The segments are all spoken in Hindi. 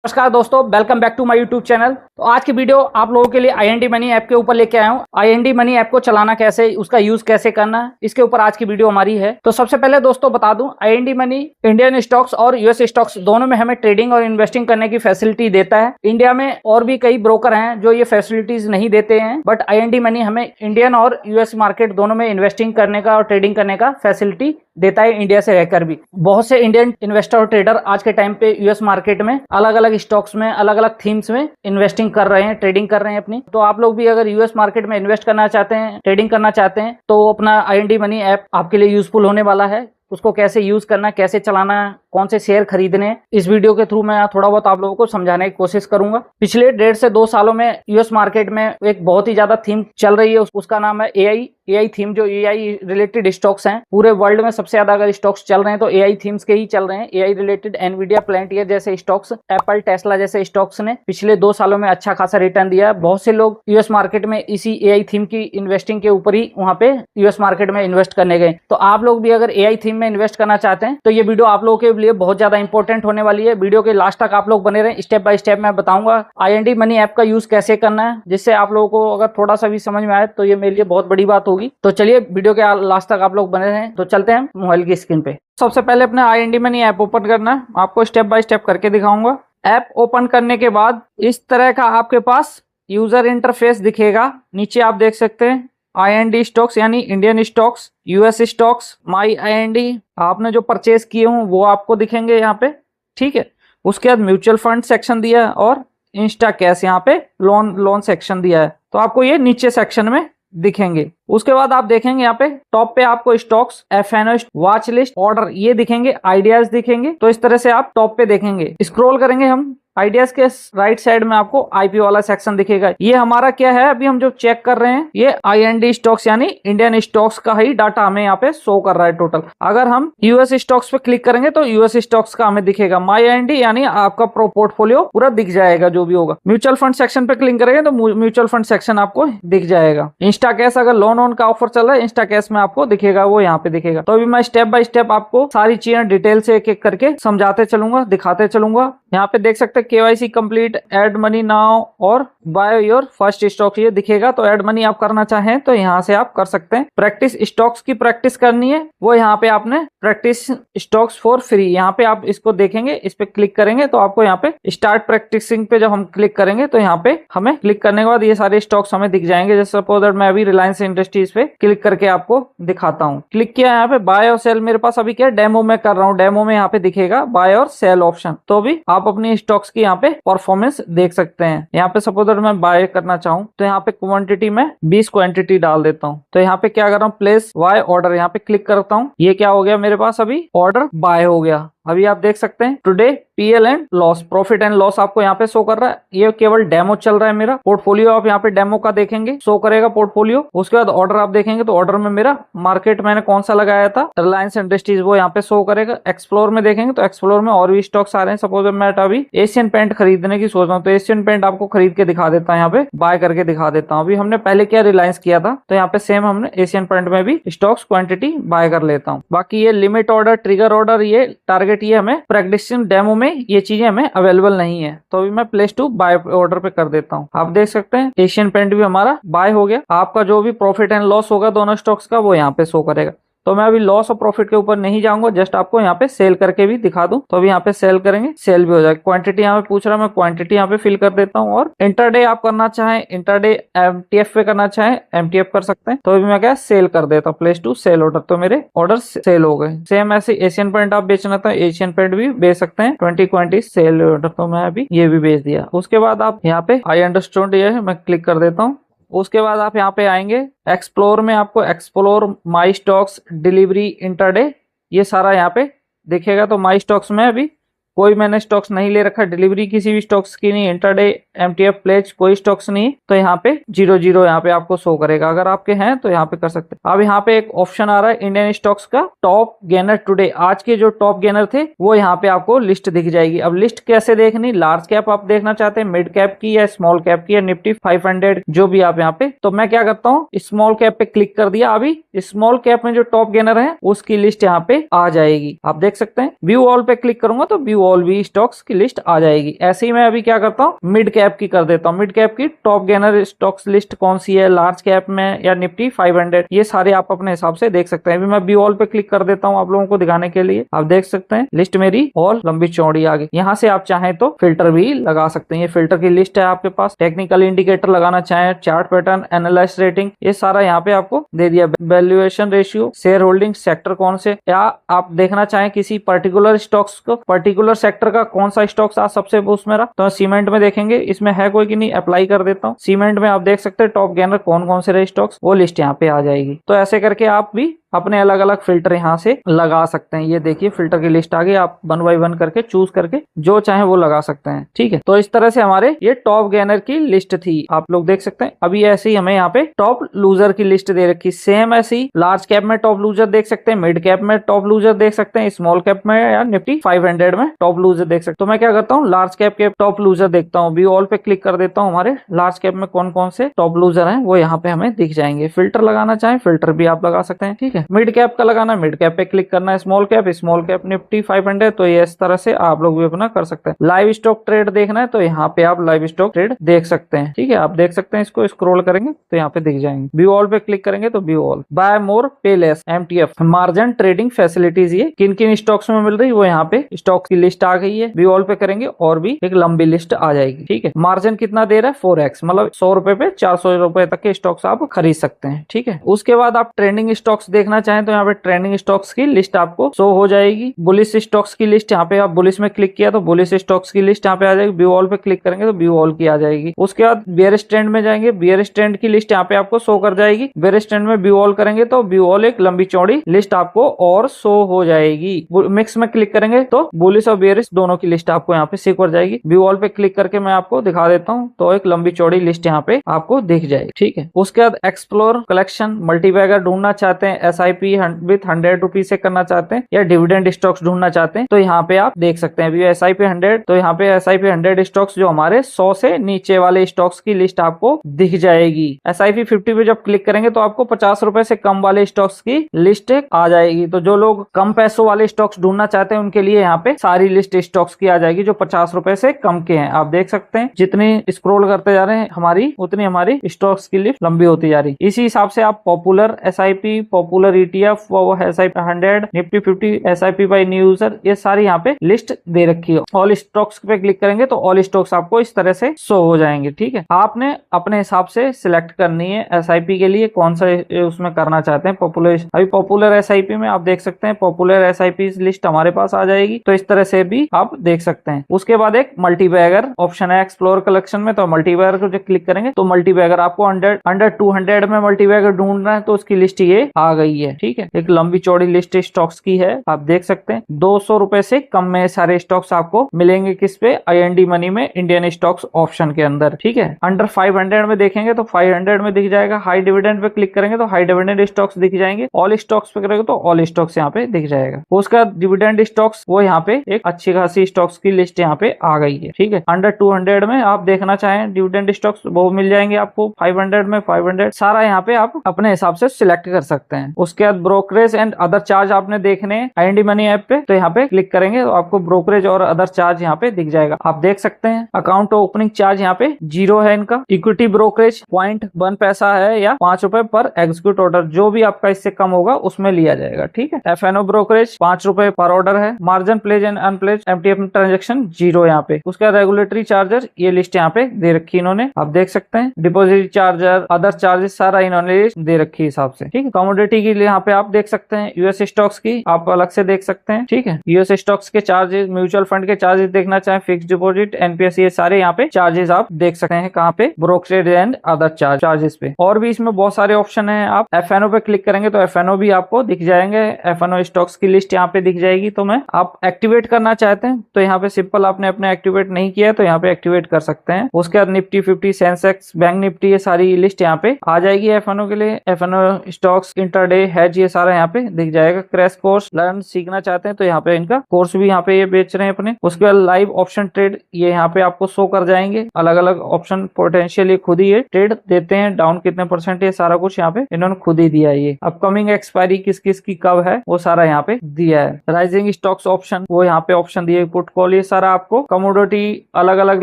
नमस्कार दोस्तों, welcome back to my YouTube channel. तो आज की वीडियो आप लोगों के लिए आईएनडी मनी ऐप के ऊपर लेके आया हूँ। आईएनडी मनी ऐप को चलाना कैसे, उसका यूज कैसे करना है, इसके ऊपर आज की वीडियो हमारी है। तो सबसे पहले दोस्तों बता दूं, आईएनडी मनी इंडियन स्टॉक्स और यूएस स्टॉक्स दोनों में हमें ट्रेडिंग और इन्वेस्टिंग करने की फैसिलिटी देता है। इंडिया में और भी कई ब्रोकर हैं जो ये फैसिलिटीज नहीं देते हैं, बट आईएनडी मनी हमें इंडियन और यूएस मार्केट दोनों में इन्वेस्टिंग करने का और ट्रेडिंग करने का फैसिलिटी देता है, इंडिया से रहकर भी। बहुत से इंडियन इन्वेस्टर और ट्रेडर आज के टाइम पे यूएस मार्केट में अलग अलग स्टॉक्स में अलग अलग थीम्स में इन्वेस्टिंग कर रहे हैं, ट्रेडिंग कर रहे हैं अपनी। तो आप लोग भी अगर यूएस मार्केट में इन्वेस्ट करना चाहते हैं, ट्रेडिंग करना चाहते हैं, तो अपना आईएनडी मनी ऐप आपके लिए यूजफुल होने वाला है। उसको कैसे यूज करना, कैसे चलाना, कौन से शेयर खरीदने, इस वीडियो के थ्रू मैं थोड़ा बहुत आप लोगों को समझाने की कोशिश करूंगा। पिछले 1.5 से 2 सालों में यूएस मार्केट में एक बहुत ही ज्यादा थीम चल रही है, उसका नाम है एआई थीम। जो एआई रिलेटेड स्टॉक्स हैं, पूरे वर्ल्ड में सबसे ज्यादा अगर स्टॉक्स चल रहे हैं तो एआई थीम्स के ही चल रहे हैं। एआई रिलेटेड एनवीडिया, प्लेंटियर जैसे स्टॉक्स, एप्पल, टेस्ला जैसे स्टॉक्स ने पिछले 2 सालों में अच्छा खासा रिटर्न दिया है। बहुत से लोग यूएस मार्केट में इसी एआई थीम की इन्वेस्टिंग के ऊपर ही वहां पे यूएस मार्केट में इन्वेस्ट करने गए। तो आप लोग भी अगर एआई थीम में इन्वेस्ट करना चाहते हैं तो ये वीडियो आप लोगों के लिए बहुत ज्यादा इंपॉर्टेंट होने वाली है। वीडियो के लास्ट तक आप लोग बने रहें, स्टेप बाय स्टेप मैं बताऊंगा आईएनडी मनी ऐप का यूज कैसे करना है, जिससे आप लोगों को अगर थोड़ा सा भी समझ में आए तो ये मेरे लिए बहुत बड़ी बात होगी। तो चलिए वीडियो के लास्ट तक आप लोग बने रहें। तो चलते हैं मोबाइल की स्क्रीन पे। सबसे पहले अपना आईएनडी मनी ऐप ओपन करना है, आपको स्टेप बाय स्टेप करके दिखाऊंगा। ऐप ओपन करने के बाद इस तरह का आपके पास यूजर इंटरफेस दिखेगा। नीचे आप देख सकते हैं आईएनडी स्टॉक्स यानी इंडियन स्टॉक्स, यूएस स्टॉक्स, माई आईएनडी, आपने जो परचेज किए हों वो आपको दिखेंगे यहाँ पे, ठीक है। उसके बाद म्यूचुअल फंड सेक्शन दिया है और इंस्टा कैश यहाँ पे लोन सेक्शन दिया है, तो आपको ये नीचे सेक्शन में दिखेंगे। उसके बाद आप देखेंगे यहाँ पे टॉप पे आपको stocks, FNO, watch list, order ये दिखेंगे, आइडियाज दिखेंगे। तो इस तरह से आप टॉप पे देखेंगे। स्क्रॉल करेंगे हम, आइडियाज के राइट साइड में आपको आईपीओ वाला सेक्शन दिखेगा। ये हमारा क्या है, अभी हम जो चेक कर रहे हैं ये आईएनडी स्टॉक्स यानी इंडियन स्टॉक्स का ही डाटा हमें यहाँ पे शो कर रहा है टोटल। अगर हम यूएस स्टॉक्स पे क्लिक करेंगे तो यूएस स्टॉक्स का हमें दिखेगा। माई आईएनडी यानी आपका पोर्टफोलियो पूरा दिख जाएगा जो भी होगा। म्यूचुअल फंड सेक्शन पे क्लिक करेंगे तो म्यूचुअल फंड सेक्शन आपको दिख जाएगा। इंस्टा कैश, अगर लोन का ऑफर चल रहा है, इंस्टा कैश में आपको दिखेगा, वो यहाँ पे दिखेगा। तो अभी मैं स्टेप बाय स्टेप आपको सारी चीजें डिटेल से एक एक करके समझाते चलूंगा, दिखाते चलूंगा। यहाँ पे देख सकते हैं KYC complete, add money now और बाय योर फर्स्ट स्टॉक ये दिखेगा। तो ऐड मनी आप करना चाहें तो यहाँ से आप कर सकते हैं। प्रैक्टिस स्टॉक्स की प्रैक्टिस करनी है, वो यहाँ पे आपने प्रैक्टिस स्टॉक्स फॉर फ्री, यहाँ पे आप इसको देखेंगे, इस पे क्लिक करेंगे तो आपको यहाँ पे स्टार्ट प्रैक्टिसिंग पे जब हम क्लिक करेंगे तो यहाँ पे हमें क्लिक करने के बाद ये सारे स्टॉक्स हमें दिख जाएंगे। जैसे सपोज दैट मैं अभी रिलायंस इंडस्ट्रीज पे क्लिक करके आपको दिखाता हूँ। क्लिक किया यहाँ पे बाय और सेल, मेरे पास अभी क्या डेमो में कर रहा हूँ, डेमो में यहाँ पे दिखेगा बाय और सेल ऑप्शन। तो अभी आप अपनी स्टॉक्स की यहाँ पे परफॉर्मेंस देख सकते हैं। यहाँ पे सपोज दैट मैं बाय करना चाहूँ तो यहाँ पे क्वांटिटी में 20 क्वांटिटी डाल देता हूँ। तो यहाँ पे क्या कर रहा हूँ, प्लेस बाय ऑर्डर, यहाँ पे क्लिक करता हूँ। ये क्या हो गया, मेरे पास अभी ऑर्डर बाय हो गया। अभी आप देख सकते हैं today PL and loss, profit and loss आपको यहाँ पे शो कर रहा है। ये केवल डेमो चल रहा है मेरा। पोर्टफोलियो आप यहाँ पे डेमो का देखेंगे, शो करेगा पोर्टफोलियो। उसके बाद ऑर्डर आप देखेंगे तो ऑर्डर में मेरा मार्केट मैंने कौन सा लगाया था, रिलायंस इंडस्ट्रीज, वो यहाँ पे शो करेगा। एक्सप्लोर में देखेंगे तो एक्सप्लोर में और भी स्टॉक्स आ रहे हैं। सपोज मैं अभी एशियन पेंट खरीदने की सोच रहा हूँ तो एशियन पेंट आपको खरीद के दिखा देता है, यहाँ पे बाय करके दिखा देता हूँ। अभी हमने पहले क्या रिलायंस किया था तो यहाँ पे सेम हमने एशियन पेंट में भी स्टॉक्स क्वांटिटी बाय कर लेता हूँ। बाकी ये लिमिट ऑर्डर, ट्रिगर ऑर्डर, ये टारगेट, ये हमें प्रैक्टिस डेमो में ये चीजें हमें अवेलेबल नहीं है। तो अभी मैं प्लेस टू बाय ऑर्डर पे कर देता हूँ। आप देख सकते हैं एशियन पेंट भी हमारा बाय हो गया। आपका जो भी प्रॉफिट एंड लॉस होगा दोनों स्टॉक्स का वो यहाँ पे शो करेगा। तो मैं अभी लॉस और प्रॉफिट के ऊपर नहीं जाऊंगा, जस्ट आपको यहाँ पे सेल करके भी दिखा दूं। तो अभी यहाँ पे सेल करेंगे, सेल भी हो जाएगा। क्वांटिटी यहाँ पे पूछ रहा है, मैं क्वांटिटी यहाँ पे फिल कर देता हूँ। और इंटरडे आप करना चाहें, इंटरडे एमटीएफ पे करना चाहें एमटीएफ कर सकते हैं। तो अभी मैं क्या सेल कर देता हूँ, प्लेस टू सेल ऑर्डर। तो मेरे ऑर्डर सेल हो गए। सेम ऐसे एशियन पेंट आप बेचना था, एशियन पेंट भी बेच सकते हैं। 20 क्वांटिटी सेल ऑर्डर, तो मैं अभी ये भी बेच दिया। उसके बाद आप यहाँ पे आई अंडरस्टूड ये है, मैं क्लिक कर देता हूँ। उसके बाद आप यहाँ पे आएंगे एक्सप्लोर में, आपको एक्सप्लोर माई स्टॉक्स, डिलीवरी, इंटरडे, ये सारा यहाँ पे दिखेगा। तो माई स्टॉक्स में अभी कोई मैंने स्टॉक्स नहीं ले रखा, डिलीवरी किसी भी स्टॉक्स की नहीं, इंटरडे, एमटीएफ, प्लेज कोई स्टॉक्स नहीं। तो यहाँ पे 00 यहाँ पे आपको शो करेगा। अगर आपके हैं तो यहाँ पे कर सकते हैं। अब यहाँ पे एक ऑप्शन आ रहा है इंडियन स्टॉक्स का टॉप गेनर टुडे, आज के जो टॉप गेनर थे वो यहाँ पे आपको लिस्ट दिख जाएगी। अब लिस्ट कैसे देखनी, लार्ज कैप आप देखना चाहते हैं, मिड कैप की या स्मॉल कैप की या निफ्टी 500 जो भी आप यहाँ पे। तो मैं क्या करता हूँ, स्मॉल कैप पे क्लिक कर दिया। अभी स्मॉल कैप में जो टॉप गेनर है उसकी लिस्ट यहाँ पे आ जाएगी। आप देख सकते हैं व्यू ऑल पे क्लिक करूंगा तो व्यू ऑल भी स्टॉक्स की लिस्ट आ जाएगी। ऐसे ही मैं अभी क्या करता हूँ, मिड कैप की कर देता हूँ। मिड कैप की टॉप गेनर स्टॉक्स लिस्ट कौन सी है, लार्ज कैप में या निफ्टी 500, ये सारे आप अपने हिसाब से देख सकते हैं। अभी मैं व्यू ऑल पे क्लिक कर देता हूँ आप लोगों को दिखाने के लिए। आप देख सकते हैं लिस्ट मेरी और लंबी चौड़ी आ गई। यहाँ से आप चाहें तो फिल्टर भी लगा सकते हैं। ये फिल्टर की लिस्ट है आपके पास। टेक्निकल इंडिकेटर लगाना चाहें, चार्ट पैटर्न, एनालाइज रेटिंग, ये सारा यहाँ पे आपको दे दिया। Valuation ratio, share holding, sector कौन से, या आप देखना चाहें किसी पर्टिकुलर स्टॉक्स को, पर्टिकुलर सेक्टर का कौन सा स्टॉक्स आज सबसे उसमें रहा, तो सीमेंट में देखेंगे इसमें है कोई कि नहीं, अप्लाई कर देता हूँ। सीमेंट में आप देख सकते हैं टॉप गेनर कौन कौन से रहे स्टॉक्स, वो लिस्ट यहाँ पे आ जाएगी। तो ऐसे करके आप भी अपने अलग अलग फिल्टर यहाँ से लगा सकते हैं। ये देखिए फिल्टर की लिस्ट आ गई, आप 1 बाय 1 करके चूज करके जो चाहे वो लगा सकते हैं। ठीक है, तो इस तरह से हमारे ये टॉप गेनर की लिस्ट थी, आप लोग देख सकते हैं। अभी ऐसे ही हमें यहाँ पे टॉप लूजर की लिस्ट दे रखी। सेम ऐसे ही लार्ज कैप में टॉप लूजर देख सकते हैं, मिड कैप में टॉप लूजर देख सकते हैं, स्मॉल कैप में या निफ्टी 500 में टॉप लूजर देख सकते हैं। तो मैं क्या करता हूँ, लार्ज कैप के टॉप लूजर देखता हूँ, व्यू ऑल पे क्लिक कर देता हूँ। हमारे लार्ज कैप में कौन कौन से टॉप लूजर हैं वो यहाँ पे हमें दिख जाएंगे। फिल्टर लगाना चाहें फिल्टर भी आप लगा सकते हैं। ठीक है, मिड कैप का लगाना, मिड कैप पे क्लिक करना है, स्मॉल कैप निफ्टी 500, तो ये इस तरह से आप लोग भी अपना कर सकते हैं। लाइव स्टॉक ट्रेड देखना है तो यहाँ पे आप लाइव स्टॉक ट्रेड देख सकते हैं। ठीक है, आप देख सकते हैं, इसको स्क्रॉल करेंगे तो यहाँ पे दिख जाएंगे। व्यू ऑल पे क्लिक करेंगे तो व्यू ऑल, बाय मोर पे less, MTF, margin trading facilities, ये किन किन स्टॉक्स में मिल रही है वो यहाँ पे स्टॉक की लिस्ट आ गई है। व्यू ऑल पे करेंगे और भी एक लंबी लिस्ट आ जाएगी। ठीक है, मार्जिन कितना दे रहा है, 4x, मतलब 100 रुपए पे 400 रुपए तक के स्टॉक्स आप खरीद सकते हैं। ठीक है, उसके बाद आप ट्रेंडिंग स्टॉक्स देखना चाहें तो यहाँ पे ट्रेंडिंग स्टॉक्स की लिस्ट आपको शो हो जाएगी। बुलिश स्टॉक्स की लिस्ट, यहाँ पे आप बुलिश में क्लिक किया तो बुलिश स्टॉक्स की लिस्ट यहाँ पे आ जाएगी। व्यू ऑल पे क्लिक करेंगे तो व्यू ऑल की आ जाएगी। उसके बाद बेयरिश ट्रेंड में जाएंगे, बेयरिश ट्रेंड की लिस्ट यहाँ पे आपको शो कर जाएगी। बेयरिश ट्रेंड में व्यू ऑल करेंगे तो व्यू ऑल एक लंबी चौड़ी लिस्ट आपको और शो हो जाएगी। मिक्स में क्लिक करेंगे तो बुलिश और बेयरिश दोनों की लिस्ट आपको यहाँ पे शो कर जाएगी। व्यू ऑल पे क्लिक करके मैं आपको दिखा देता हूँ तो एक लंबी चौड़ी लिस्ट यहाँ पे आपको दिख जाएगी। ठीक है, उसके बाद एक्सप्लोर कलेक्शन, मल्टीबैगर ढूंढना चाहते हैं, SIP विथ 100 रुपीज से करना चाहते हैं या डिविडेंड स्टॉक्स ढूंढना चाहते हैं तो यहाँ पे आप देख सकते हैं। अभी SIP 100, तो यहाँ पे SIP 100 स्टॉक्स जो हमारे 100 से नीचे वाले स्टॉक्स की लिस्ट आपको दिख जाएगी। SIP 50 पे जब क्लिक करेंगे तो आपको 50 रुपए से कम वाले स्टॉक्स की लिस्ट आ जाएगी। तो जो लोग कम पैसों वाले स्टॉक्स ढूंढना चाहते हैं उनके लिए यहाँ पे सारी लिस्ट स्टॉक्स की आ जाएगी जो 50 रुपए से कम के हैं। आप देख सकते हैं जितनी स्क्रॉल करते जा रहे हैं हमारी उतनी हमारी स्टॉक्स की लिस्ट लंबी होती जा रही है। इसी हिसाब से आप popular SIP, popular ETF, SIP 100, Nifty 50, SIP by new user, ये सारी यहाँ पे लिस्ट दे रखी है। ऑल स्टॉक्स पे क्लिक करेंगे तो ऑल स्टॉक्स आपको इस तरह से शो हो जाएंगे। ठीक है, आपने अपने हिसाब से सिलेक्ट करनी है SIP के लिए कौन सा उसमें करना चाहते हैं। पॉपुलर, अभी पॉपुलर SIP में आप देख सकते हैं पॉपुलर SIP लिस्ट हमारे पास आ जाएगी। तो इस तरह से भी आप देख सकते हैं। उसके बाद एक मल्टीबैगर ऑप्शन है एक्सप्लोर कलेक्शन में, तो मल्टीबैगर को जब क्लिक करेंगे तो मल्टीबैगर आपको अंडर 200 में मल्टीबैगर ढूंढना है तो उसकी लिस्ट ये आ गई है। ठीक है, एक लंबी चौड़ी लिस्ट स्टॉक्स की है, आप देख सकते हैं। 200 रुपए से कम में सारे स्टॉक्स आपको मिलेंगे किस पे, IND मनी में, इंडियन स्टॉक्स ऑप्शन के अंदर। ठीक है, अंडर 500 में देखेंगे तो 500 में दिख जाएगा। हाई डिविडेंड पे क्लिक करेंगे तो हाई डिविडेंड स्टॉक्स दिख जाएंगे। ऑल स्टॉक्स पे करेंगे तो ऑल स्टॉक्स यहाँ पे दिख जाएगा। उसका डिविडेंड स्टॉक्स वो यहाँ पे एक अच्छी खासी स्टॉक्स की लिस्ट यहाँ पे आ गई है। ठीक है, अंडर 200 में आप देखना चाहें डिविडेंड स्टॉक्स वो मिल जाएंगे आपको। 500 में 500 सारा यहाँ पे आप अपने हिसाब से सिलेक्ट कर सकते हैं। उसके बाद ब्रोकरेज एंड अदर चार्ज आपने देखने हैं IND मनी ऐप पे, तो यहाँ पे क्लिक करेंगे तो आपको ब्रोकरेज और अदर चार्ज यहाँ पे दिख जाएगा। आप देख सकते हैं अकाउंट ओपनिंग चार्ज यहाँ पे 0 है इनका। इक्विटी ब्रोकरेज 0.1 पैसा है या 5 रुपए पर एग्जीक्यूट ऑर्डर, जो भी आपका इससे कम होगा उसमें लिया जाएगा। ठीक है, FNO ब्रोकरेज 5 रुपए पर ऑर्डर है। Margin pledge and unpledge MTF transaction 0 यहाँ पे। उसका रेगुलेटरी चार्जर ये लिस्ट यहाँ पे दे रखी इन्होंने, आप देख सकते हैं। डिपोजिट चार्जर, अदर चार्जेस सारा इन्होंने लिस्ट दे रखी है हिसाब से। ठीक है, कमोडिटी की यहाँ पे आप देख सकते हैं। US स्टॉक्स की आप अलग से देख सकते हैं। ठीक है, US स्टॉक्स के चार्जेस, म्यूचुअल फंड के चार्जेस देखना चाहें, फिक्स डिपॉजिट, NPS, ये सारे यहाँ पे चार्जेस आप देख सकते हैं। कहाँ पे, ब्रोकरेज एंड अदर चार्जेस पे। और भी इसमें बहुत सारे ऑप्शन है। आप FNO पे क्लिक करेंगे तो FNO भी आपको दिख जाएंगे। FNO स्टॉक्स की लिस्ट यहाँ पे दिख जाएगी। तो मैं आप एक्टिवेट करना चाहते हैं तो यहाँ पे सिंपल आपने अपने एक्टिवेट नहीं किया तो यहाँ पे एक्टिवेट कर सकते हैं। उसके बाद निफ्टी 50, सेंसेक्स, बैंक निफ्टी, ये सारी लिस्ट यहाँ पे आ जाएगी FNO के लिए। FNO stocks, intraday buy has ये सारा यहाँ पे दिख जाएगा। क्रैश कोर्स लर्न सीखना चाहते हैं तो यहाँ पे इनका कोर्स भी यहाँ पे ये बेच रहे हैं अपने। उसके बाद लाइव ऑप्शन ट्रेड ये यहाँ पे आपको शो कर जाएंगे, अलग अलग ऑप्शन पोटेंशियल ये खुद ही ये ट्रेड देते हैं, डाउन कितने परसेंट ये सारा कुछ यहाँ पे इन्होंने खुद ही दिया है। ये अपकमिंग एक्सपायरी किस किस की कब है वो सारा यहाँ पे दिया है। राइजिंग स्टॉक्स ऑप्शन वो यहाँ पे ऑप्शन दिए, पुट कॉल ये सारा आपको कमोडिटी अलग अलग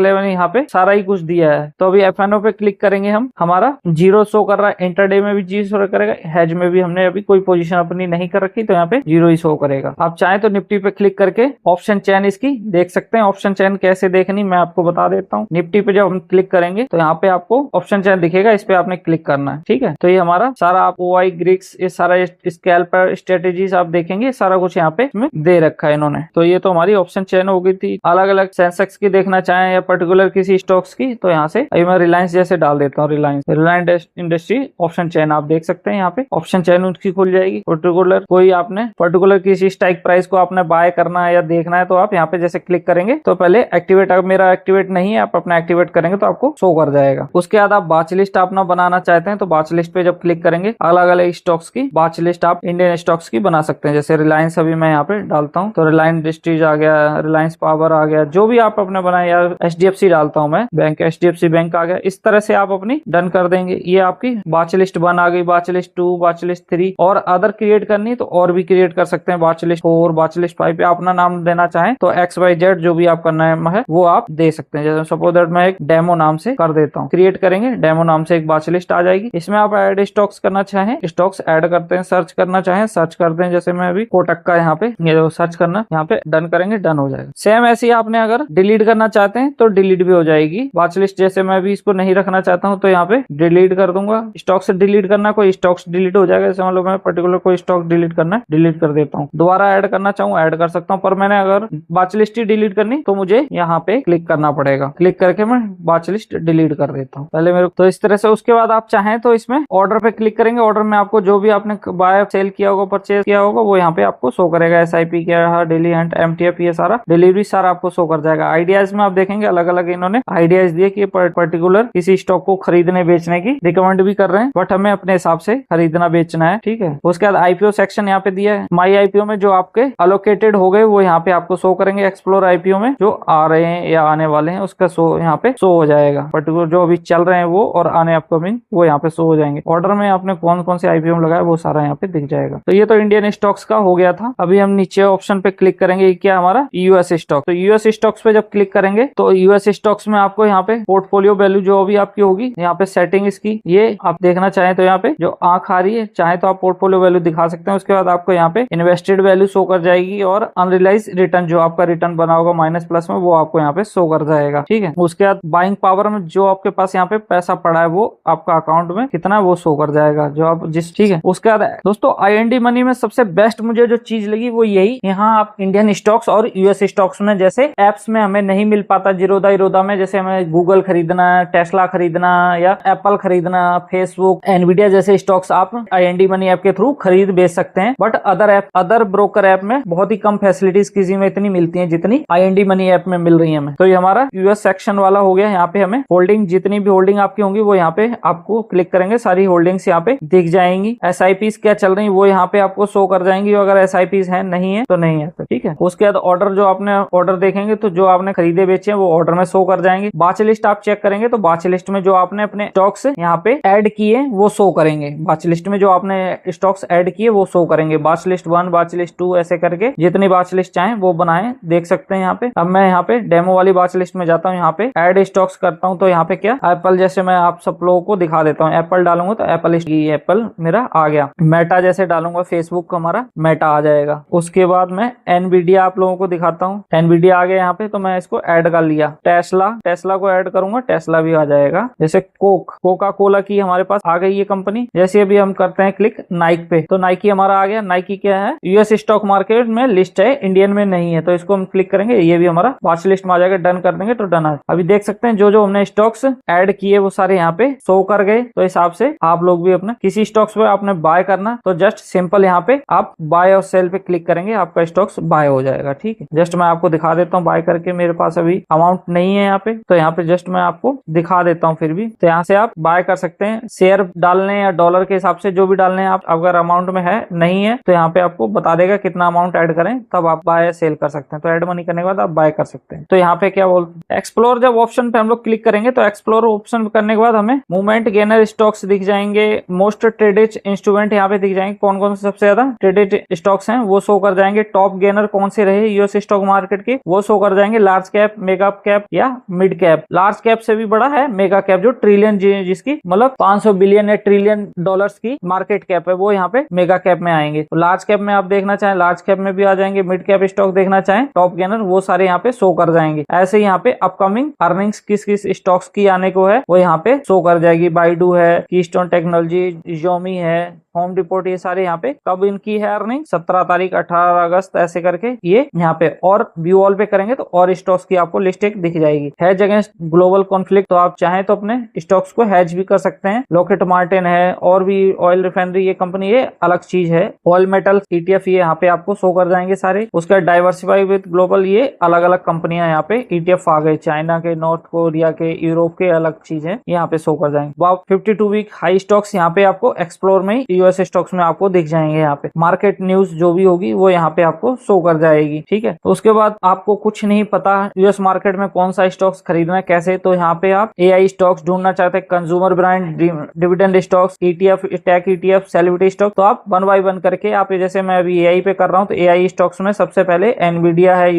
लेवल यहाँ पे सारा ही कुछ दिया है। तो अभी FNO पे क्लिक करेंगे हम, हमारा जीरो शो कर रहा है, इंटरडे में भी जीरो शो करेगा, हेज में भी हमने अभी कोई पोजीशन अपनी नहीं कर रखी तो यहाँ पे जीरो ही शो करेगा। आप चाहें तो निफ्टी पे क्लिक करके ऑप्शन चेन इसकी देख सकते हैं। ऑप्शन चेन कैसे देखनी मैं आपको बता देता हूँ। निफ्टी पे जब हम क्लिक करेंगे तो यहाँ पे आपको ऑप्शन चेन दिखेगा, इस पे आपने क्लिक करना है, ठीक है। तो ये हमारा सारा आप OI ग्रिक्स ये सारा स्कैल्पर स्ट्रेटेजीज आप देखेंगे सारा कुछ यहाँ पे इसमें दे रखा है इन्होंने। तो ये तो हमारी ऑप्शन चेन हो गई थी। अलग अलग सेंसेक्स की देखना चाहें या पर्टिकुलर किसी स्टॉक्स की तो यहाँ से अभी मैं रिलायंस जैसे डाल देता हूँ, रिलायंस इंडस्ट्री ऑप्शन चेन आप देख सकते हैं। यहाँ पे ऑप्शन चेन उसकी खुल जाएगी। पर्टिकुलर कोई आपने पर्टिकुलर किसी स्ट्राइक प्राइस को आपने बाय करना है या देखना है तो आप यहाँ पे जैसे क्लिक करेंगे तो पहले एक्टिवेट, अगर मेरा एक्टिवेट नहीं है आप अपना एक्टिवेट करेंगे तो आपको शो कर जाएगा। उसके बाद आप बाच लिस्ट अपना बनाना चाहते हैं तो बाच लिस्ट पे जब क्लिक करेंगे अलग अलग स्टॉक्स की बाच लिस्ट आप इंडियन स्टॉक्स की बना सकते हैं। जैसे रिलायंस अभी मैं यहाँ पे डालता हूँ तो रिलायंस इंडस्ट्रीज आ गया, रिलायंस पावर आ गया, जो भी आप अपने बनाए, या HDFC डालता हूँ मैं बैंक, HDFC बैंक आ गया। इस तरह से आप अपनी डन कर देंगे। ये आपकी बाच लिस्ट 1 आ गई, बाच लिस्ट 2, बाच लिस्ट 3 और अदर क्रिएट करनी तो और भी क्रिएट कर सकते हैं। बाच लिस्ट 4, बाच लिस्ट 5 पे अपना नाम देना चाहें तो XYZ जो भी आपका नाम है वो आप दे सकते हैं। जैसे सपोज दैट मैं एक डेमो नाम से कर देता हूँ, क्रिएट करेंगे डेमो नाम से एक बाच लिस्ट आ जाएगी। इसमें आप ऐड स्टॉक्स करना चाहें स्टॉक्स ऐड करते हैं, सर्च करना चाहें सर्च करते हैं। जैसे मैं अभी कोटक का यहाँ पे ये सर्च करना, यहाँ पे डन करेंगे, डन हो जाएगा। सेम ऐसे ही आपने अगर डिलीट करना चाहते हैं तो डिलीट भी हो जाएगी बाच लिस्ट। जैसे मैं भी इसको नहीं रखना चाहता हूँ तो यहाँ पे डिलीट कर दूंगा। स्टॉक से डिलीट करना, कोई स्टॉक्स डिलीट हो जाएगा। जैसे मतलब मैं पर्टिकुलर कोई स्टॉक डिलीट करना है, डिलीट कर देता हूँ। दोबारा ऐड करना चाहूँ ऐड कर सकता हूँ, पर मैंने अगर बाच लिस्ट ही डिलीट करनी तो मुझे यहाँ पे क्लिक करना पड़ेगा। क्लिक करके मैं बाच लिस्ट डिलीट कर देता हूँ पहले मेरे। तो इस तरह से उसके बाद आप चाहें तो इसमें ऑर्डर पे क्लिक करेंगे। ऑर्डर में आपको जो भी आपने बाय सेल किया होगा, परचेज किया होगा वो यहाँ पे आपको शो करेगा। SIP क्या, डेली हंट, MTF ये सारा डिलीवरी सारा आपको शो कर जाएगा। आइडियाज में आप देखेंगे अलग अलग इन्होंने आइडियाज दिए कि पर्टिकुलर किसी स्टॉक को खरीदने बेचने की रिकमेंड भी कर रहे हैं, बट हमें अपने हिसाब से खरीदना बेचना है, ठीक है। उसके बाद IPO सेक्शन यहाँ पे दिया है। माई IPO में जो आपके अलोकेटेड हो गए वो यहाँ पे आपको शो करेंगे। एक्सप्लोर IPO में जो आ रहे हैं या आने वाले हैं उसका शो यहाँ पे शो हो जाएगा। पर्टिकुलर जो अभी चल रहे हैं वो और आने अपकमिंग वो यहाँ पे शो हो जाएंगे। ऑर्डर में आपने कौन कौन से IPO में लगाया वो सारा यहाँ पे दिख जाएगा। तो ये तो इंडियन स्टॉक्स का हो गया था। अभी हम नीचे ऑप्शन पे क्लिक करेंगे, क्या हमारा US स्टॉक। तो US स्टॉक्स पे जब क्लिक करेंगे तो US स्टॉक्स में आपको यहाँ पे पोर्टफोलियो वैल्यू जो भी आपकी होगी यहाँ पे सेटिंग इसकी ये आप देखना चाहें तो यहाँ पे जो आंख आ रही है चाहे तो आप पोर्टफोलियो वैल्यू दिखा सकते हैं। उसके बाद आपको यहाँ पे इन्वेस्टेड वैल्यू शो कर जाएगी और अनरियलाइज रिटर्न जो आपका रिटर्न बना होगा माइनस प्लस में वो आपको यहाँ पे शो कर जाएगा, ठीक है। उसके बाद बाइंग पावर में जो आपके पास यहाँ पे पैसा पड़ा है वो आपका अकाउंट में कितना है वो शो कर जाएगा जो आप जिस, ठीक है। उसके बाद दोस्तों IND मनी में सबसे बेस्ट मुझे जो चीज लगी वो यही, यहाँ आप इंडियन स्टॉक्स और US स्टॉक्स में जैसे एप्स में हमें नहीं मिल पाता जीरोधा इरोधा में, जैसे हमें गूगल खरीदना, टेस्ला खरीदना या एप्पल खरीदना, फेसबुक, एनवीडिया जैसे स्टॉक्स आप IND मनी ऐप के थ्रू खरीद बेच सकते हैं। बट अदर ब्रोकर ऐप में बहुत ही कम फैसिलिटीज किसी में इतनी मिलती हैं जितनी IND मनी ऐप में मिल रही है हमें। तो ये हमारा US सेक्शन वाला हो गया। यहाँ पे हमें होल्डिंग जितनी भी होल्डिंग आपकी होंगी वो यहाँ पे आपको क्लिक करेंगे सारी होल्डिंग्स यहाँ पे दिख जाएंगी। SIPs क्या चल रही वो यहाँ पे आपको शो कर जाएंगी। अगर SIPs है नहीं है तो नहीं है, तो ठीक है। उसके बाद ऑर्डर जो आपने ऑर्डर देखेंगे तो जो आपने खरीदे बेचे हैं वो ऑर्डर में शो कर जाएंगे। बाच लिस्ट आप चेक करेंगे तो बाच लिस्ट में जो आपने अपने स्टॉक्स यहाँ पे ऐड किए वो शो करेंगे। बाच लिस्ट में जो आपने स्टॉक्स ऐड किए वो शो करेंगे। बाच लिस्ट 1, बाच लिस्ट 2 ऐसे करके जितनी बाच लिस्ट चाहें वो बनाएं, देख सकते हैं यहाँ पे। अब मैं यहाँ पे डेमो वाली बाच लिस्ट में जाता हूँ, यहाँ पे ऐड स्टॉक्स करता हूँ तो यहाँ पे क्या एप्पल जैसे मैं आप सब लोगों को दिखा देता हूँ। एप्पल डालूंगा तो एप्पल मेरा आ गया। मेटा जैसे डालूंगा फेसबुक का हमारा मेटा आ जाएगा। उसके बाद मैं एनवीडिया आप लोगों को दिखाता हूँ। एनवीडिया आ गया यहाँ पे तो मैं इसको ऐड कर लिया। टेस्ला को ऐड करूंगा, टेस्ला भी आ जाएगा। जैसे कोका कोला की हमारे पास आ गई ये कंपनी। जैसे अभी हम करते हैं क्लिक नाइक पे तो नाइकी हमारा आ गया। नाइकी क्या है US स्टॉक मार्केट में लिस्ट है, इंडियन में नहीं है, तो इसको हम क्लिक करेंगे ये भी हमारा वॉच लिस्ट में आ जाएगा। डन कर देंगे तो डन है। अभी देख सकते हैं जो हमने स्टॉक्स ऐड किए वो सारे यहाँ पे शो कर गए। तो हिसाब से आप लोग भी अपने किसी स्टॉक्स पे आपने बाय करना तो जस्ट सिंपल यहाँ पे आप बाय और सेल पे क्लिक करेंगे, आपका स्टॉक्स बाय हो जाएगा, ठीक है। जस्ट मैं आपको दिखा देता हूँ बाय करके। मेरे पास अभी अमाउंट नहीं है यहाँ पे तो यहाँ पे जस्ट मैं आपको दिखा देता हूँ फिर भी। तो यहाँ से आप बाय कर सकते हैं। शेयर डालने या डॉलर के हिसाब से जो भी डालने यहाँ अगर अमाउंट में है नहीं है तो यहाँ पे आपको बता देगा कितना अमाउंट ऐड करें, तब आप बाय सेल कर सकते हैं। तो ऐड मनी करने के बाद आप बाय कर सकते हैं। तो यहाँ पे क्या बोलते हैं, एक्सप्लोर जब ऑप्शन पे हम लोग क्लिक करेंगे तो एक्सप्लोर ऑप्शन करने के बाद हमें मूवमेंट गेनर स्टॉक्स दिख जाएंगे, मोस्ट ट्रेडेड इंस्ट्रूमेंट यहाँ पे दिख जाएंगे, कौन कौन से सबसे ज्यादा ट्रेडेड स्टॉक्स हैं वो शो कर जाएंगे, टॉप गेनर कौन से रहे यूएस स्टॉक मार्केट के वो शो कर जाएंगे, लार्ज कैप, मेगा कैप या मिड कैप। लार्ज कैप से भी बड़ा है मेगा कैप जो ट्रिलियन जिसकी मतलब 500 बिलियन या ट्रिलियन डॉलर्स की मार्केट कैप है, वो यहाँ पे मेगा कैप में आएंगे। तो लार्ज कैप में आप देखना चाहें लार्ज कैप में भी आ जाएंगे, मिड कैप स्टॉक देखना चाहें टॉप गेनर वो सारे यहाँ पे शो कर जाएंगे। ऐसे यहाँ पे अपकमिंग अर्निंग्स किस किस स्टॉक्स की आने को है वो यहाँ पे शो कर जाएगी। बाइडू है, कीस्टोन टेक्नोलॉजी, Xiaomi है, होम डिपोट, ये सारे यहाँ पे कब इनकी है अर्निंग 17 तारीख, 18 अगस्त ऐसे करके ये यहाँ पे। और व्यू ऑल पे करेंगे तो और स्टॉक्स की आपको लिस्ट एक दिख जाएगी। हेज अगेंस्ट ग्लोबल कॉन्फ्लिक्ट, तो आप चाहें तो अपने स्टॉक्स को हेज भी कर सकते हैं। लॉकहीड मार्टिन है और भी ऑयल रिफाइनरी ये कंपनी ये अलग चीज है। ऑयल मेटल ETF ये यहाँ पे आपको शो कर जाएंगे सारे। उसका डाइवर्सिफाई विद ग्लोबल ये अलग अलग कंपनियां यहाँ पे ETF आ गए, चाइना के, नॉर्थ कोरिया के, यूरोप के अलग चीज है यहाँ पे शो कर जाएंगे। 52 वीक हाई स्टॉक्स यहाँ पे आपको एक्सप्लोर में यूएस स्टॉक्स में आपको दिख जाएंगे। यहाँ पे मार्केट न्यूज जो भी होगी वो यहाँ पे आपको शो कर जाएगी। ठीक है, तो उसके बाद आपको कुछ नहीं पता यूएस मार्केट में कौन सा स्टॉक्स खरीदना है कैसे, तो यहाँ पे आप AI स्टॉक्स ढूंढना चाहते हैं, consumer brand, dividend stocks, ETF, tech ETF, celebrity stock, तो आप 1 बाय 1 करके आप जैसे मैं अभी AI पे कर रहा हूँ तो AI स्टॉक्स में सबसे पहले एनवीडिया है,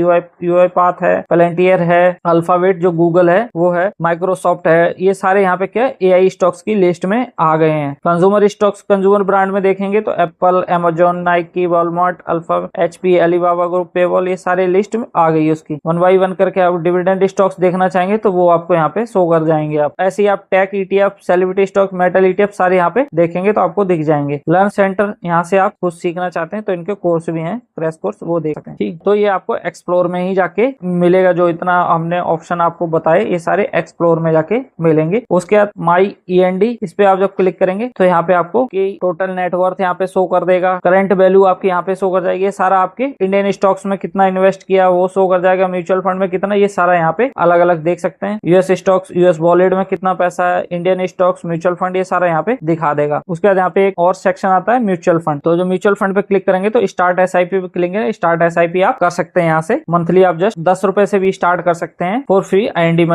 UiPath है, पेलेंटियर है, अल्फाबेट जो गूगल है वो है, माइक्रोसॉफ्ट है, ये सारे यहाँ पे क्या AI स्टॉक्स की लिस्ट में आ गए हैं। कंज्यूमर स्टॉक्स कंज्यूमर ब्रांड में देखेंगे तो Apple, Amazon, Nike, Walmart, alpha, HP, Alibaba group, PayPal, ये सारे लिस्ट में आ गई है उसकी। 1 बाय 1 करके आप डिविडेंड स्टॉक्स देखना चाहेंगे तो वो आपको यहाँ पे शो कर जाएंगे। आप ऐसे ही आप tech ETF, celebrity stock, metal ETF सारे यहाँ पे देखेंगे तो आपको दिख जाएंगे। लर्न सेंटर, यहाँ से आप कुछ सीखना चाहते हैं तो इनके कोर्स भी हैं, क्रैश कोर्स, वो देख सकते हैं। ठीक, तो ये आपको एक्सप्लोर में ही जाके मिलेगा। जो इतना हमने ऑप्शन आपको बताए ये सारे एक्सप्लोर में जाके मिलेंगे। उसके बाद माई END, इस पे आप जब क्लिक करेंगे तो यहाँ पे आपको कि टोटल नेटवर्थ यहाँ पे शो कर देगा, करंट वैल्यू आपकी यहाँ पे शो कर जाएगी, सारा आपके इंडियन स्टॉक्स में कितना इन्वेस्ट किया वो शो कर जाएगा, म्यूचुअल फंड में कितना, ये सारा यहाँ पे अलग अलग देख सकते हैं। यूएस स्टॉक्स, यूएस वॉलेट में कितना पैसा है, इंडियन स्टॉक्स, म्यूचुअल फंड, ये सारा यहाँ पे दिखा देगा। उसके बाद यहाँ पे एक और सेक्शन आता है म्यूचुअल फंड, तो जो म्यूचुअल फंड पे क्लिक करेंगे तो स्टार्ट SIP पे क्लिक करेंगे। स्टार्ट SIP आप कर सकते हैं यहाँ से, मंथली आप जस्ट 10 रुपए से भी स्टार्ट कर सकते हैं for free. IND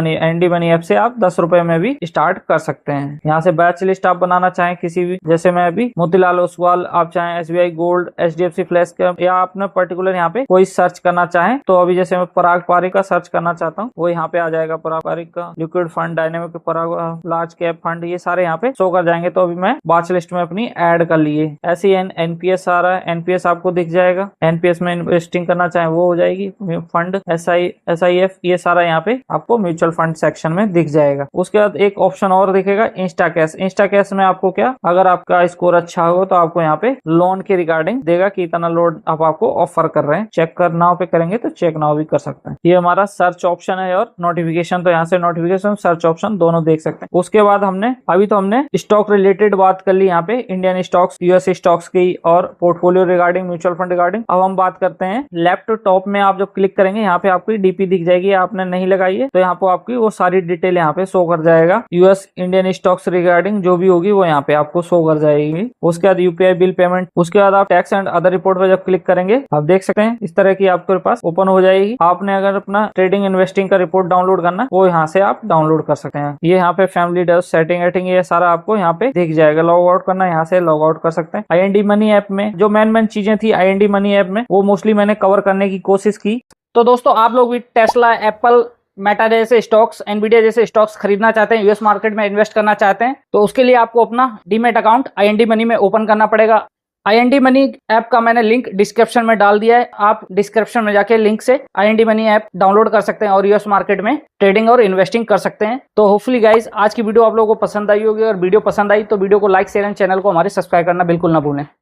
money app से आप 10 रुपए में भी स्टार्ट कर सकते हैं। यहाँ से बैच लिस्ट आप बनाना चाहें किसी भी, जैसे मैं अभी मोतीलाल ओसवाल, आप चाहें SBI gold, HDFC flash cap, या आपने पर्टिकुलर यहाँ पे कोई सर्च करना चाहें तो अभी जैसे मैं पराग पारिक का सर्च करना चाहता हूँ वो यहाँ पे आ जाएगा। पराग पारिक का लिक्विड फंड, डायनेमिक पराग, लार्ज कैप फंड, ये सारे यहाँ पे शो कर जाएंगे। तो अभी मैं बैच लिस्ट में अपनी ऐड कर लिए। ऐसे ही NPS आ रहा है, NPS आपको दिख जाएगा। NPS में इन्वेस्टिंग करना चाहें वो हो जाएगी। फंड, SIF, ये सारा यहाँ पे आपको म्यूचुअल फंड सेक्शन में दिख जाएगा। उसके बाद एक ऑप्शन और दिखेगा इंस्टा कैश। इंस्टा कैश में आपको क्या, अगर आपका स्कोर अच्छा हो तो आपको यहाँ पे लोन के रिगार्डिंग देगा कि इतना लोन आप आपको ऑफर कर रहे हैं। चेक कर नाउ पे करेंगे तो चेक नाउ भी कर सकते हैं। ये हमारा सर्च ऑप्शन है और नोटिफिकेशन, तो यहाँ से नोटिफिकेशन, सर्च ऑप्शन दोनों देख सकते हैं। उसके बाद हमने स्टॉक रिलेटेड बात कर ली, यहाँ पे इंडियन स्टॉक्स, यूएस स्टॉक्स की और portfolio regarding, mutual fund regarding. अब हम बात करते हैं लेफ्ट टॉप में आप जब क्लिक करेंगे यहाँ पे आपकी DP दिख जाएगी, आपने नहीं लगाई है तो यहाँ पे आपकी वो सारी डिटेल यहाँ पे शो कर जाएगा। यूएस इंडियन स्टॉक्स रिगार्डिंग जो भी होगी वो यहाँ पे आपको शो कर जाएगी। उसके बाद UPI बिल पेमेंट, उसके बाद आप टैक्स एंड अदर रिपोर्ट पे जब क्लिक करेंगे आप देख सकते हैं इस तरह की आपके पास ओपन हो जाएगी। आपने अगर अपना ट्रेडिंग इन्वेस्टिंग का रिपोर्ट डाउनलोड करना वो यहाँ से आप डाउनलोड कर सकते हैं। ये यहाँ पे फैमिली डस्ट, सेटिंग एटिंग, ये सारा आपको यहाँ पे दिख जाएगा। लॉग आउट करना, यहाँ से लॉग आउट कर सकते हैं। IND मनी ऐप में जो मेन चीजें थी IND मनी ऐप में वो मोस्टली मैंने कवर करने की कोशिश की। तो दोस्तों आप लोग भी टेस्ला, एप्पल, मेटा जैसे स्टॉक्स, एनवीडिया जैसे स्टॉक्स खरीदना चाहते हैं, यूएस मार्केट में इन्वेस्ट करना चाहते हैं तो उसके लिए आपको अपना डीमेट अकाउंट IND मनी में ओपन करना पड़ेगा। IND मनी ऐप का मैंने लिंक डिस्क्रिप्शन में डाल दिया है, आप डिस्क्रिप्शन में जाके लिंक से IND मनी ऐप डाउनलोड कर सकते हैं और यूएस मार्केट में ट्रेडिंग और इन्वेस्टिंग कर सकते हैं। तो होपफुली गाइज आज की वीडियो आप लोगों को पसंद आई होगी, और वीडियो पसंद आई तो वीडियो को लाइक, शेयर एंड चैनल को हमारे सब्सक्राइब करना बिल्कुल ना भूलें।